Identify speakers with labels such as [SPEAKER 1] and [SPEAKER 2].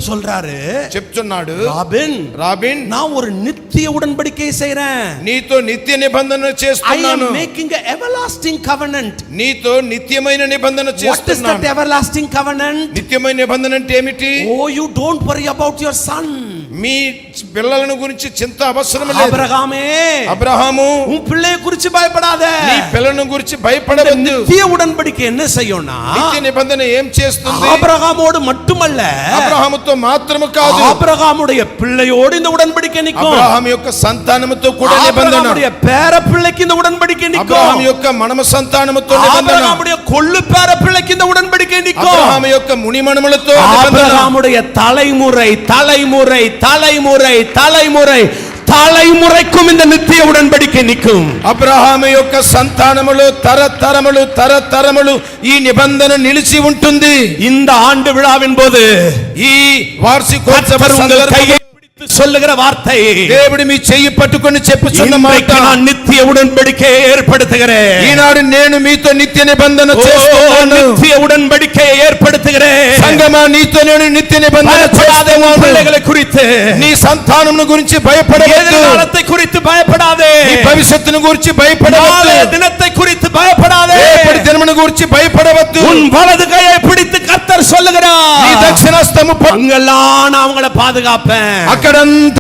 [SPEAKER 1] சொல்றாரு,
[SPEAKER 2] చెప్తున్నాడు,
[SPEAKER 1] రాబిన్ நான் ஒரு நித்திய உடன்படிக்கை செய்றேன்,
[SPEAKER 2] నీతో నిత్య నిబంధన చేస్తున్నాను,
[SPEAKER 1] I am making a everlasting covenant,
[SPEAKER 2] నీతో నిత్యమైన నిబంధన చేస్తున్నాను.
[SPEAKER 1] What is that everlasting covenant?
[SPEAKER 2] నిత్యమైన నిబంధన అంటే ఏమిటి?
[SPEAKER 1] Oh, you don't worry about your son,
[SPEAKER 2] మీ పిల్లలను గురించి చింత అవసరం లేదు. అబ్రహాము
[SPEAKER 1] உன் பிள்ளைய குறித்து பயப்படாத,
[SPEAKER 2] నీ పిల్లలను గురించి భయపడవద్దు.
[SPEAKER 1] నిత్య ఉடன்பడిக்கை என்ன செய்யும்னா,
[SPEAKER 2] నిత్య నిబంధన ఏం చేస్తుంది?
[SPEAKER 1] అబ్రహామోడు மட்டுமல்ல,
[SPEAKER 2] అబ్రహాముతో మాత్రమే కాదు,
[SPEAKER 1] అబ్రహాముடைய பிள்ளையோடு இந்த உடன்படிக்கை நிக்கும்.
[SPEAKER 2] అబ్రహాము యొక్క సంతానముతో కూడా నిబంధన,
[SPEAKER 1] అబ్రహాముடைய పేర పిల్లకి இந்த ఉடன்பడిக்கை నిக்கும்.
[SPEAKER 2] అబ్రహాము యొక్క మనమ సంతానముతో నిబంధన,
[SPEAKER 1] అబ్రహాముடைய కొల్లు పేర పిల్లకి இந்த உடன்பడిக்கை నిக்கும்.
[SPEAKER 2] అబ్రహాము యొక్క ముని మనుమలతో నిబంధన,
[SPEAKER 1] అబ్రహాముடைய தலைமுறை தலைமுறை தலைமுறை தலைముறை தலைமுறைக்கும் இந்த நித்திய உடன்படிக்கை நிக்கும்.
[SPEAKER 2] అబ్రహాము యొక్క సంతానములు తరతరములు తరతరములు ఈ నిబంధన నిలిచి ఉంటుంది.
[SPEAKER 1] இந்த ஆண்டு விழாவின் போது
[SPEAKER 2] ఈ వార్షికోత్సవ సందర్భంగా
[SPEAKER 1] சொல்லுகிற வார்த்தை,
[SPEAKER 2] దేవుడు మీ చెయ్యి పట్టుకొని చెప్పుచున్న మాట,
[SPEAKER 1] நான் நித்திய உடன்படிக்கை ஏற்படுத்துகிறேன்.
[SPEAKER 2] ఈనాడు నేను మీతో నిత్య నిబంధన చేస్తున్నాను,
[SPEAKER 1] నిత్య ఉடன்பడిக்கையை ஏற்படுத்துகிறேன்.
[SPEAKER 2] సంగమా నీతో నేను నిత్య నిబంధన చేస్తున్నాను.
[SPEAKER 1] పిల్లల குறித்து,
[SPEAKER 2] నీ సంతానమును గురించి భయపడవద్దు,
[SPEAKER 1] ఎదుర్కాలத்தை குறித்து భయపడాదే,
[SPEAKER 2] నీ భవిష్యత్తును గురించి భయపడవద్దు,
[SPEAKER 1] దినத்தை குறித்து భయపడాదే,
[SPEAKER 2] రేపటి దినమును గురించి భయపడవద్దు.
[SPEAKER 1] உன் வலது கையை பிடித்து கர்த்தர் சொல்லுகிறார்,
[SPEAKER 2] నీ దక్షిణస్తము
[SPEAKER 1] அங்கெல்லாம் நான் அவங்களை பாதுகாப்பேன்.
[SPEAKER 2] అక్కడంతా